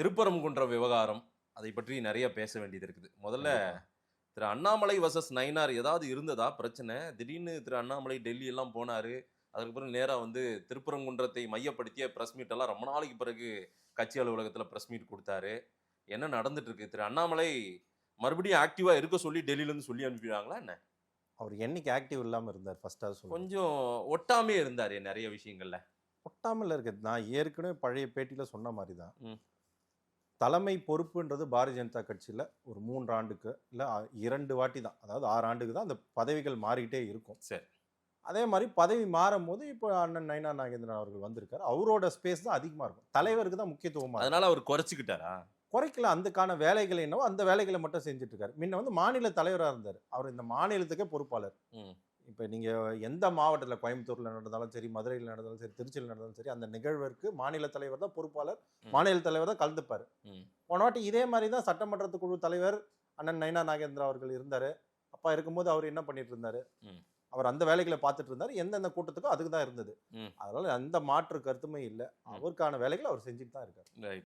திருப்பரங்குன்ற விவகாரம் அதை பற்றி நிறைய பேச வேண்டியது இருக்குது. முதல்ல கண்டிப்பா. திரு அண்ணாமலை வர்சஸ் நயினார் ஏதாவது இருந்ததா பிரச்சனை? திடீர்னு திரு அண்ணாமலை டெல்லி எல்லாம் போனாரு. அதுக்கப்புறம் நேரா வந்து திருப்பரங்குன்றத்தை மையப்படுத்திய பிரஸ் மீட் எல்லாம் ரொம்ப நாளைக்கு பிறகு கட்சி அலுவலகத்தில பிரஸ் மீட் குடுத்தாரு. என்ன நடந்துட்டு இருக்கு? திரு அண்ணாமலை மறுபடியும் ஆக்டிவா இருக்க சொல்லி டெல்லியிலருந்து சொல்லி அனுப்பிடுவாங்களா என்ன? அவர் என்னைக்கு ஆக்டிவ் இல்லாம இருந்தார் ஃபர்ஸ்ட் அத சொல்லுங்க. கொஞ்சம் ஒட்டாமையே இருந்தாரே நெறைய விஷயங்கள்ல. ஒட்டாமல இருக்கு. நான் ஏற்கனவே பழைய பேட்டியில சொன்ன மாரி தான். ம். தலைமை பொறுப்புன்றது பாரதிய ஜனதா கட்சியில ஒரு 3 ஆண்டுக்கு இல்ல 2 வாட்டி தான். அதாவது 6 ஆண்டுக்கு தான் அந்த பதவிகள் மாறிட்டே இருக்கும். சரி. அதே மாரி பதவி மாறும்போது இப்போ அண்ணன் நயினார் நாகேந்திரன் அவர்கள் வந்திருக்காரு. அவரோட ஸ்பேஸ் தான் அதிகமா இருக்கும். தலைவருக்கு தான் முக்கியத்துவமா இருக்கும். அதனால அவர் குறைச்சுக்கிட்டாரா? குறைக்கல அதுக்கான வேலைகள் என்னவோ அந்த வேலைகளை மட்டும் செஞ்சுட்டு இருக்காரு. முன்ன வந்து மாநில தலைவரா இருந்தாரு. அவர் இந்த மாநிலத்துக்கே பொறுப்பாளர். ம். இப்ப நீங்க எந்த மாவட்டத்துல கோயம்புத்தூர்ல நடந்தாலும் சரி, மதுரையில நடந்தாலும் சரி, திருச்சியில நடந்தாலும் சரி, அந்த நிகழ்விற்கு மாநில தலைவர் தான் பொறுப்பாளர். ம். மாநில தலைவர் தான் கலந்துப்பாரு. ம். போன வாட்டி இதே மாதிரி தான் சட்டமன்றத்து குழு தலைவர் அண்ணன் நயினார் நாகேந்திரா அவர்கள் இருந்தாரு. அப்பா இருக்கும்போது அவர் என்ன பண்ணிட்டு இருந்தாரு? ம். அவர் அந்த வேலைகளை பார்த்துட்டு இருந்தாரு. எந்தெந்த கூட்டத்துக்கோ அதுக்கு தான் இருந்தது. ம். அதனால எந்த மாற்று கருத்துமே இல்ல. ம். அவருக்கான வேலைகளை அவர் செஞ்சுட்டு தான் இருக்காரு. ரைட்.